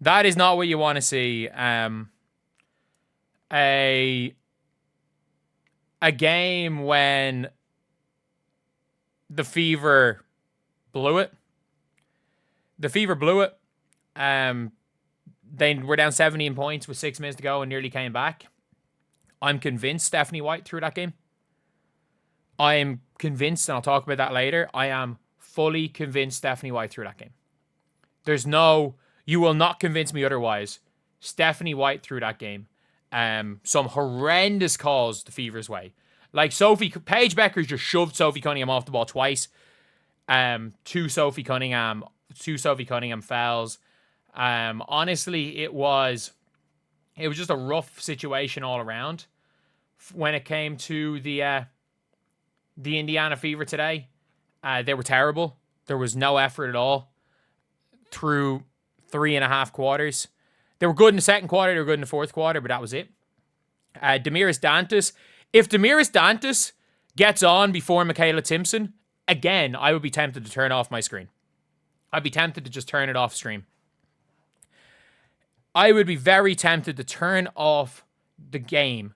That is not what you want to see. A game when the Fever blew it. The Fever blew it. They were down 17 points with 6 minutes to go and nearly came back. I'm convinced Stephanie White threw that game. I am convinced, and I'll talk about that later, I am fully convinced Stephanie White threw that game. You will not convince me otherwise. Stephanie White threw that game. Some horrendous calls the Fever's way. Like Paige Bueckers just shoved Sophie Cunningham off the ball twice. Two Sophie Cunningham fouls. Honestly, it was just a rough situation all around when it came to the Indiana Fever today. They were terrible. There was no effort at all through 3.5 quarters. They were good in the second quarter. They were good in the fourth quarter, but that was it. Damiris Dantas. If Damiris Dantas gets on before Michaela Timpson, again, I would be tempted to turn off my screen. I'd be tempted to just turn it off stream. I would be very tempted to turn off the game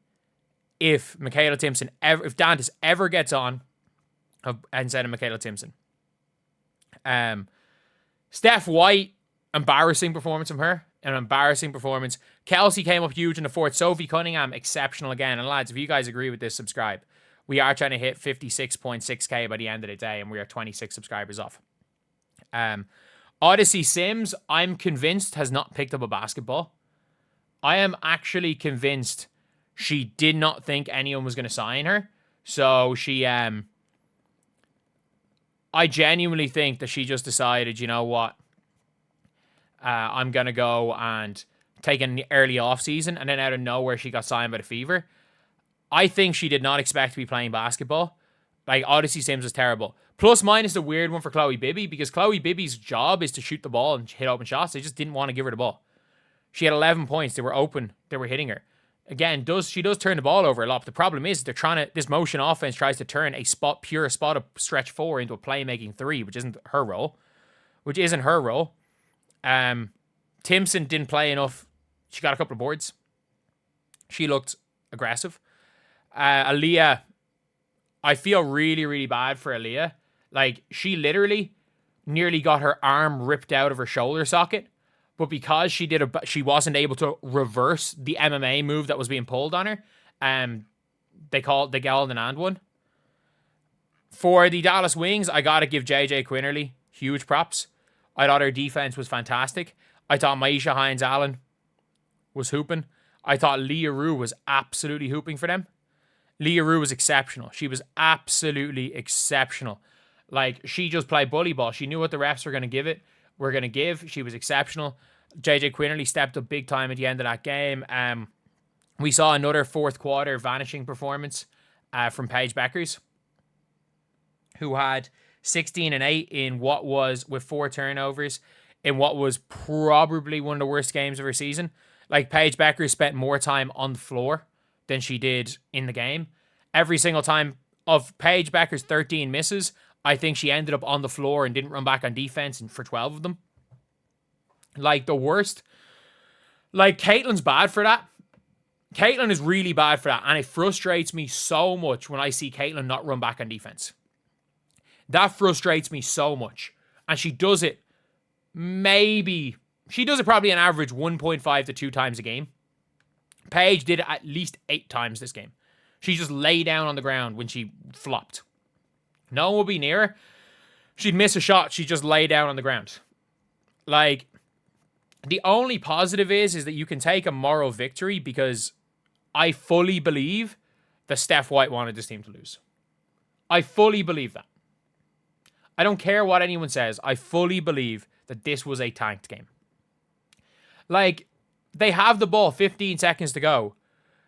if if Dantas ever gets on instead of Michaela Timpson. Steph White, embarrassing performance from her. An embarrassing performance. Kelsey came up huge in the fourth. Sophie Cunningham, exceptional again. And lads, if you guys agree with this, subscribe. We are trying to hit 56.6k by the end of the day, and we are 26 subscribers off. Odyssey Sims, I'm convinced, has not picked up a basketball. I am actually convinced she did not think anyone was going to sign her. So I genuinely think that she just decided, you know what? I'm going to go and take an early off season, and then out of nowhere she got signed by the Fever. I think she did not expect to be playing basketball. Like, Odyssey Sims was terrible. Plus minus a weird one for Chloe Bibby, because Chloe Bibby's job is to shoot the ball and hit open shots. They just didn't want to give her the ball. She had 11 points. They were open. They were hitting her. Again, she does turn the ball over a lot. But the problem is this motion offense tries to turn a pure spot of stretch 4 into a playmaking 3, which isn't her role. Timpson didn't play enough. She got a couple of boards. She looked aggressive. Aaliyah, I feel really, really bad for Aaliyah. Like, she literally nearly got her arm ripped out of her shoulder socket, but because she wasn't able to reverse the MMA move that was being pulled on her, they called an and one. For the Dallas Wings, I gotta give JJ Quinterly huge props. I thought her defense was fantastic. I thought Maisha Hines-Allen was hooping. I thought Leah Rue was absolutely hooping for them. Leah Rue was exceptional. She was absolutely exceptional. Like, she just played bully ball. She knew what the refs were going to give. She was exceptional. JJ Quinterly stepped up big time at the end of that game. We saw another fourth quarter vanishing performance from Paige Bueckers, who had 16 and 8 in what was, with 4 turnovers, in what was probably one of the worst games of her season. Like, Paige Bueckers spent more time on the floor than she did in the game. Every single time of Paige Bueckers' 13 misses, I think she ended up on the floor and didn't run back on defense for 12 of them. Like, the worst. Like, Caitlin's bad for that. Caitlin is really bad for that, and it frustrates me so much when I see Caitlin not run back on defense. That frustrates me so much. And she does it probably an average 1.5 to 2 times a game. Paige did it at least 8 times this game. She just lay down on the ground when she flopped. No one would be near her. She'd miss a shot. She'd just lay down on the ground. Like, the only positive is that you can take a moral victory, because I fully believe that Steph White wanted this team to lose. I fully believe that. I don't care what anyone says. I fully believe that this was a tanked game. Like, they have the ball, 15 seconds to go.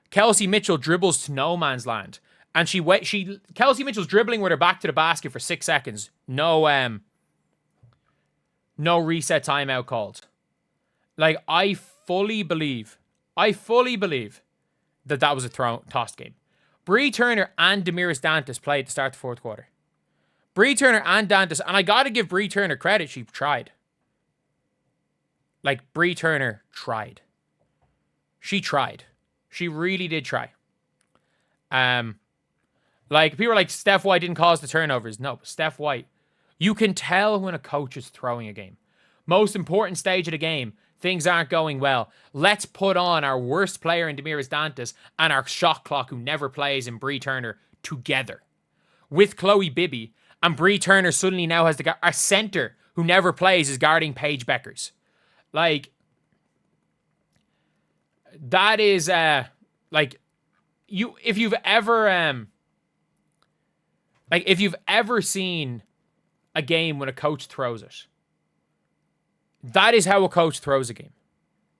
Kelsey Mitchell dribbles to no man's land. And Kelsey Mitchell's dribbling with her back to the basket for 6 seconds. No reset timeout called. Like, I fully believe that was a tossed game. Bree Turner and Damiris Dantas played to start the fourth quarter. Bree Turner and Dantas, and I gotta give Bree Turner credit, she tried. Like, Bree Turner tried. She tried. She really did try. Like, people are like, Steph White didn't cause the turnovers. No, Steph White. You can tell when a coach is throwing a game. Most important stage of the game, things aren't going well. Let's put on our worst player in Damiris Dantas and our shot clock who never plays in Bree Turner together. With Chloe Bibby, and Bree Turner suddenly now has our center who never plays is guarding Paige Bueckers. Like, that is, like, if you've ever seen a game when a coach throws it, that is how a coach throws a game.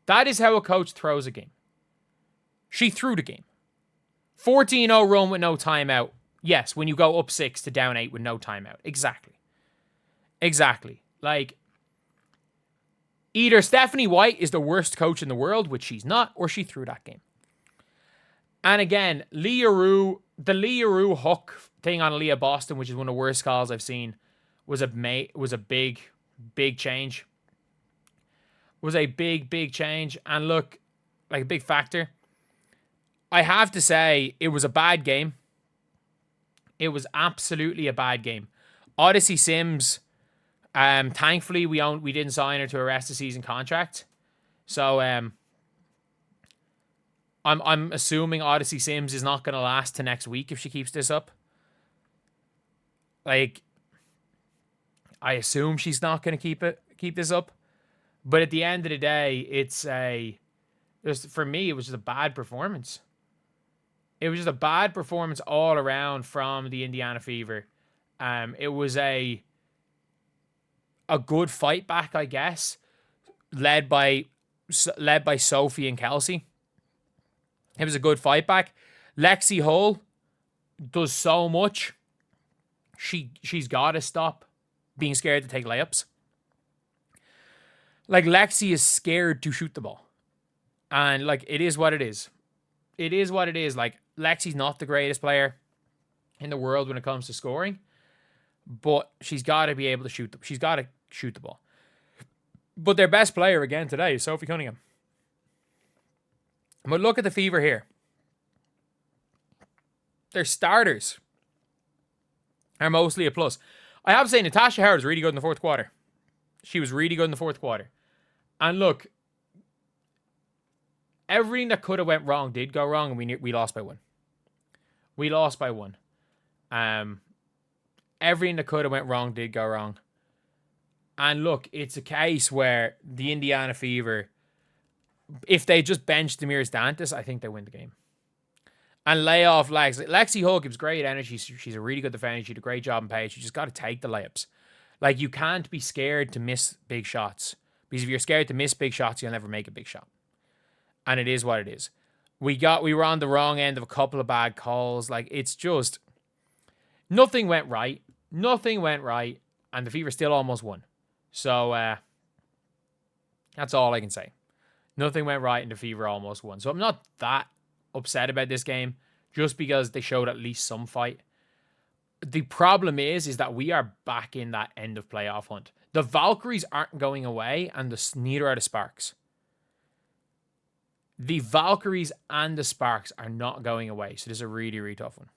That is how a coach throws a game. She threw the game. 14-0 run with no timeout. Yes, when you go up 6 to down 8 with no timeout. Exactly. Like, either Stephanie White is the worst coach in the world, which she's not, or she threw that game. And again, the Leah Rue hook thing on Leah Boston, which is one of the worst calls I've seen, was a big change. Was a big change. And look, like a big factor. I have to say, it was a bad game. It was absolutely a bad game. Odyssey Sims, thankfully we didn't sign her to a rest of season contract. So I'm assuming Odyssey Sims is not going to last to next week if she keeps this up. Like, I assume she's not going to keep this up. But at the end of the day, for me, it was just a bad performance. It was just a bad performance all around from the Indiana Fever. It was a good fight back, I guess, led by Sophie and Kelsey. It was a good fight back. Lexi Hull does so much. She's got to stop being scared to take layups. Like, Lexi is scared to shoot the ball. And, like, it is what it is. It is what it is. Like, Lexi's not the greatest player in the world when it comes to scoring. But she's got to be able to shoot. She's got to shoot the ball. But their best player, again, today is Sophie Cunningham. But look at the Fever here. Their starters are mostly a plus. I have to say, Natasha Howard was really good in the fourth quarter. She was really good in the fourth quarter. And look, everything that could have went wrong did go wrong, and we lost by one. We lost by one. Everything that could have went wrong did go wrong. And look, it's a case where the Indiana Fever, if they just bench Damiris Dantas, I think they win the game. And lay off Lexi Hull gives great energy. She's a really good defender. She did a great job in pace. You just got to take the layups. Like, you can't be scared to miss big shots. Because if you're scared to miss big shots, you'll never make a big shot. And it is what it is. We were on the wrong end of a couple of bad calls. Like, it's just, nothing went right. Nothing went right. And the Fever still almost won. So, that's all I can say. Nothing went right and the Fever almost won. So I'm not that upset about this game, just because they showed at least some fight. The problem is that we are back in that end of playoff hunt. The Valkyries aren't going away, and neither are the Sparks. The Valkyries and the Sparks are not going away, so this is a really, really tough one.